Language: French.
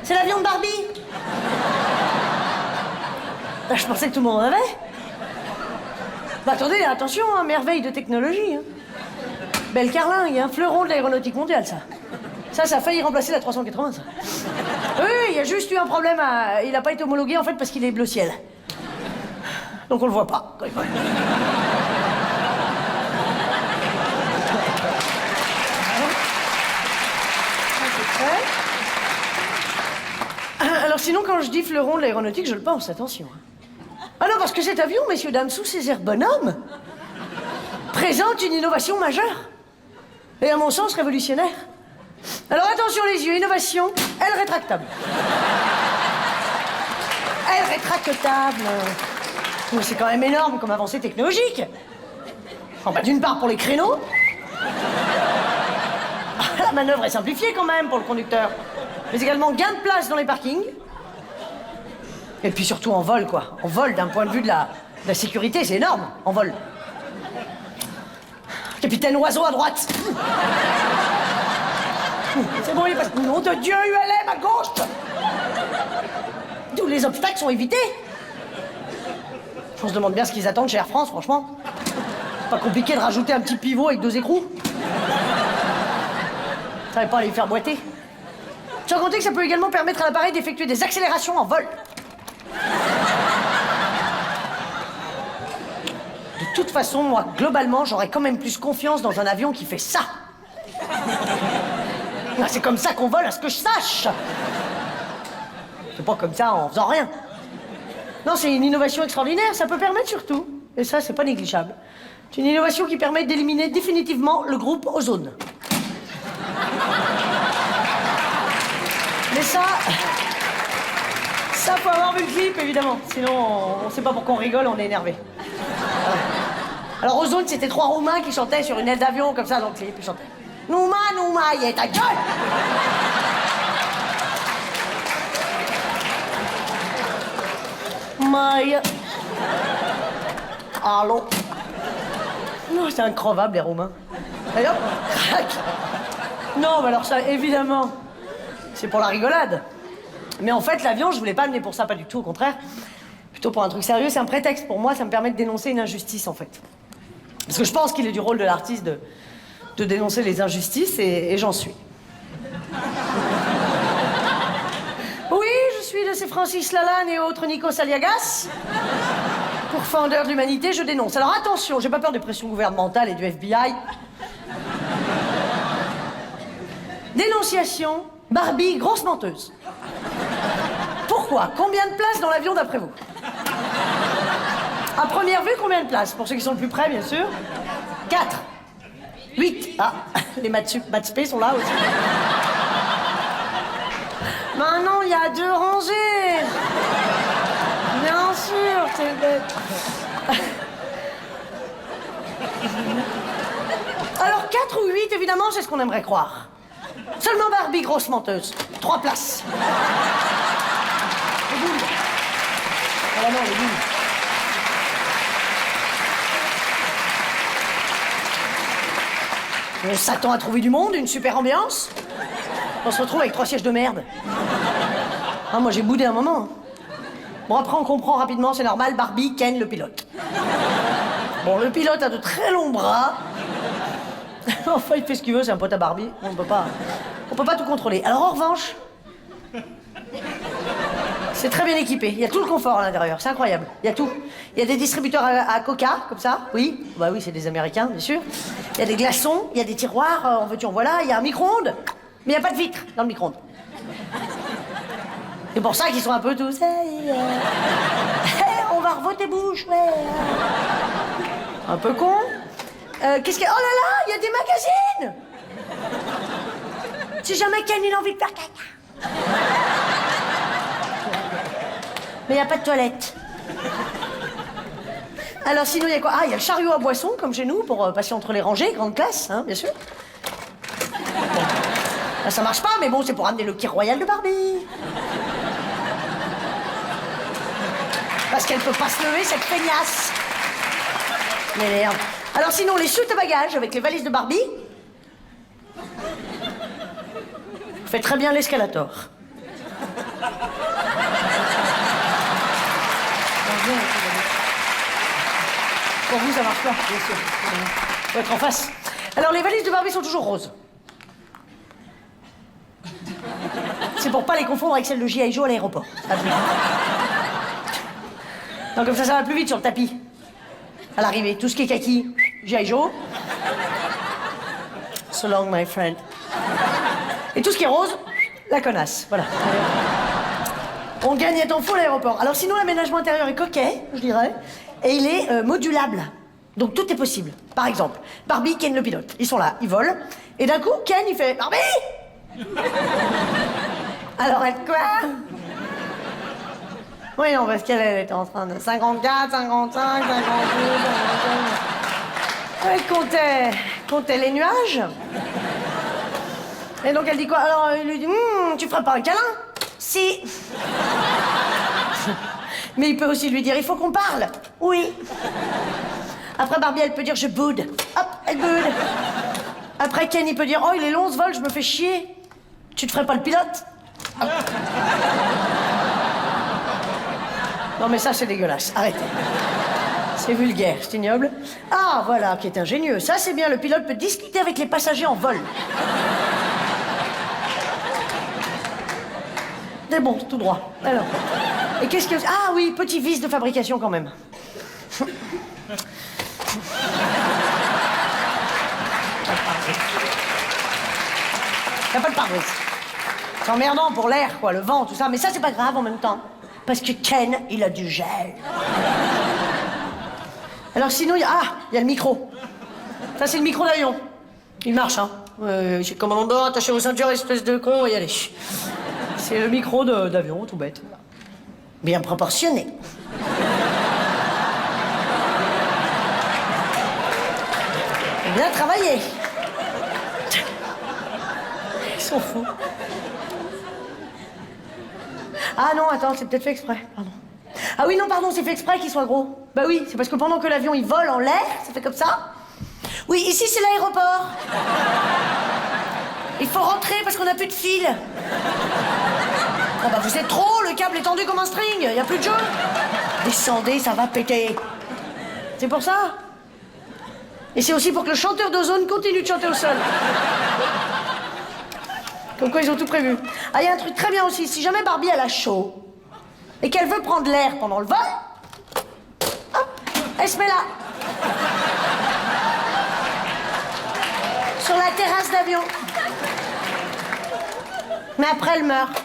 C'est l'avion de Barbie. Bah, je pensais que tout le monde en avait. Bah attendez, attention, hein, merveille de technologie. Hein. Belle carlingue, un fleuron de l'aéronautique mondiale, ça. Ça a failli remplacer la 380, ça. Oui, il y a juste eu un problème. Il n'a pas été homologué, en fait, parce qu'il est bleu ciel. Donc on le voit pas. Alors sinon, quand je dis fleuron de l'aéronautique, je le pense, attention. Ah non, parce que cet avion, messieurs, dames, sous ses airs bonhommes, présente une innovation majeure. Et à mon sens, révolutionnaire. Alors attention les yeux, innovation, aile rétractable. Aile rétractable. C'est quand même énorme comme avancée technologique. Enfin, d'une part pour les créneaux. La manœuvre est simplifiée quand même pour le conducteur. Mais également gain de place dans les parkings. Et puis surtout en vol, quoi. En vol, d'un point de vue de la sécurité, c'est énorme, en vol. Capitaine Oiseau à droite. C'est bon, il passe. Nom de Dieu, ULM à gauche. Tous les obstacles sont évités. On se demande bien ce qu'ils attendent chez Air France, franchement. Pas compliqué de rajouter un petit pivot avec 2 écrous. Ça va pas les faire boiter. Sans compter que ça peut également permettre à l'appareil d'effectuer des accélérations en vol. De toute façon, moi, globalement, j'aurais quand même plus confiance dans un avion qui fait ça. C'est comme ça qu'on vole, à ce que je sache. C'est pas comme ça en faisant rien. Non, c'est une innovation extraordinaire, ça peut permettre surtout, et ça, c'est pas négligeable, c'est une innovation qui permet d'éliminer définitivement le groupe ozone. Mais ça faut avoir vu le clip, évidemment. Sinon, on sait pas pourquoi on rigole, on est énervé. Alors, ozone, c'était 3 Roumains qui chantaient sur une aile d'avion, comme ça, dans le clip, ils chantaient. Nouma, Nouma, y'a ta gueule! Maï. Allô? Non, c'est increvable, les Roumains. D'ailleurs, crac! Non, mais alors ça, évidemment, c'est pour la rigolade. Mais en fait, l'avion, je voulais pas amener pour ça, pas du tout, au contraire. Plutôt pour un truc sérieux, c'est un prétexte. Pour moi, ça me permet de dénoncer une injustice, en fait. Parce que je pense qu'il est du rôle de l'artiste de dénoncer les injustices, et j'en suis. Oui, je suis de ces Francis Lalanne et autres Nikos Aliagas. Pourfendeurs de l'humanité, je dénonce. Alors attention, j'ai pas peur des pressions gouvernementales et du FBI. Dénonciation, Barbie, grosse menteuse. Pourquoi? Combien de places dans l'avion d'après vous? À première vue, combien de places? Pour ceux qui sont le plus près, bien sûr. 4. 8. Ah, les maths spé sont là aussi. Maintenant, il y a 2 rangées. Bien sûr, c'est bête. Alors, 4 ou 8, évidemment, c'est ce qu'on aimerait croire. Seulement Barbie, grosse menteuse. 3 places. Les boules. Ah non, les boules. On s'attend à trouver du monde, une super ambiance. On se retrouve avec 3 sièges de merde. Ah, moi, j'ai boudé un moment. Bon, après, on comprend rapidement, c'est normal, Barbie ken le pilote. Bon, le pilote a de très longs bras. Enfin, il fait ce qu'il veut, c'est un pote à Barbie. On peut pas tout contrôler. Alors, en revanche, c'est très bien équipé. Il y a tout le confort à l'intérieur, c'est incroyable. Il y a tout. Il y a des distributeurs à coca, comme ça, oui. Bah oui, c'est des Américains, bien sûr. Il y a des glaçons, il y a des tiroirs, en veux-tu, en voilà. Il y a un micro-ondes, mais il n'y a pas de vitre dans le micro-ondes. C'est pour ça qu'ils sont un peu tous... Hey, on va revoir tes bouches, ouais. Un peu con. Qu'est-ce qu'il y a? Oh là là, il y a des magazines. Si jamais Ken il a envie de faire caca. Mais il n'y a pas de toilette. Alors sinon, il y a quoi? Ah, il y a le chariot à boissons, comme chez nous, pour passer entre les rangées, grande classe, hein, bien sûr. Bon. Là, ça marche pas, mais bon, c'est pour amener le kit royal de Barbie. Parce qu'elle peut pas se lever, cette feignasse. Mais merde. Alors sinon, les chutes à bagages avec les valises de Barbie. Fait très bien l'escalator. bien. Pour vous, ça marche pas, bien sûr. Faut être en face. Alors, les valises de Barbie sont toujours roses. C'est pour pas les confondre avec celles de G.I. Joe à l'aéroport. Non, comme ça va plus vite sur le tapis. À l'arrivée, tout ce qui est kaki, G.I. Joe. So long, my friend. Et tout ce qui est rose, la connasse. Voilà. On gagne à temps fou à l'aéroport. Alors sinon, l'aménagement intérieur est coquet, je dirais, et il est modulable. Donc tout est possible. Par exemple, Barbie, Ken le pilote. Ils sont là, ils volent. Et d'un coup, Ken, il fait « Barbie !» Alors, elle quoi? Oui, non, parce qu'elle était en train de 54, 55, 52, 55... Elle comptait les nuages. Et donc elle dit quoi? Alors il lui dit tu feras pas un câlin? Si. Mais il peut aussi lui dire il faut qu'on parle. Oui. Après Barbie elle peut dire je boude. Hop, elle boude. Après Ken il peut dire oh il est long ce vol, je me fais chier. Tu te ferais pas le pilote? Hop. Non mais ça c'est dégueulasse, arrêtez. C'est vulgaire, c'est ignoble. Ah voilà qui est ingénieux. Ça c'est bien, le pilote peut discuter avec les passagers en vol. C'est bon, tout droit. Alors. Et qu'est-ce que... Ah oui, petit vice de fabrication quand même. Il n'y a pas de pare-brise. C'est emmerdant pour l'air, quoi, le vent, tout ça. Mais ça, c'est pas grave en même temps. Parce que Ken, il a du gel. Alors sinon, il y a le micro. Ça, c'est le micro d'avion. Il marche, hein. J'ai commandant d'or, attaché aux ceintures, espèce de con, y aller. C'est le micro d'avion, tout bête. Bien proportionné. Bien travaillé. Ils sont fous. Ah non, attends, c'est peut-être fait exprès, pardon. Ah oui, non, pardon, c'est fait exprès qu'il soit gros. Bah oui, c'est parce que pendant que l'avion, il vole en l'air, ça fait comme ça. Oui, ici, c'est l'aéroport. Il faut rentrer parce qu'on n'a plus de fil. Ah bah vous êtes trop, le câble est tendu comme un string, il n'y a plus de jeu. Descendez, ça va péter. C'est pour ça. Et c'est aussi pour que le chanteur d'Ozone continue de chanter au sol. Comme quoi ils ont tout prévu. Ah, il y a un truc très bien aussi, si jamais Barbie elle a chaud et qu'elle veut prendre l'air pendant le vol, hop, elle se met là. Sur la terrasse d'avion. Mais après elle meurt.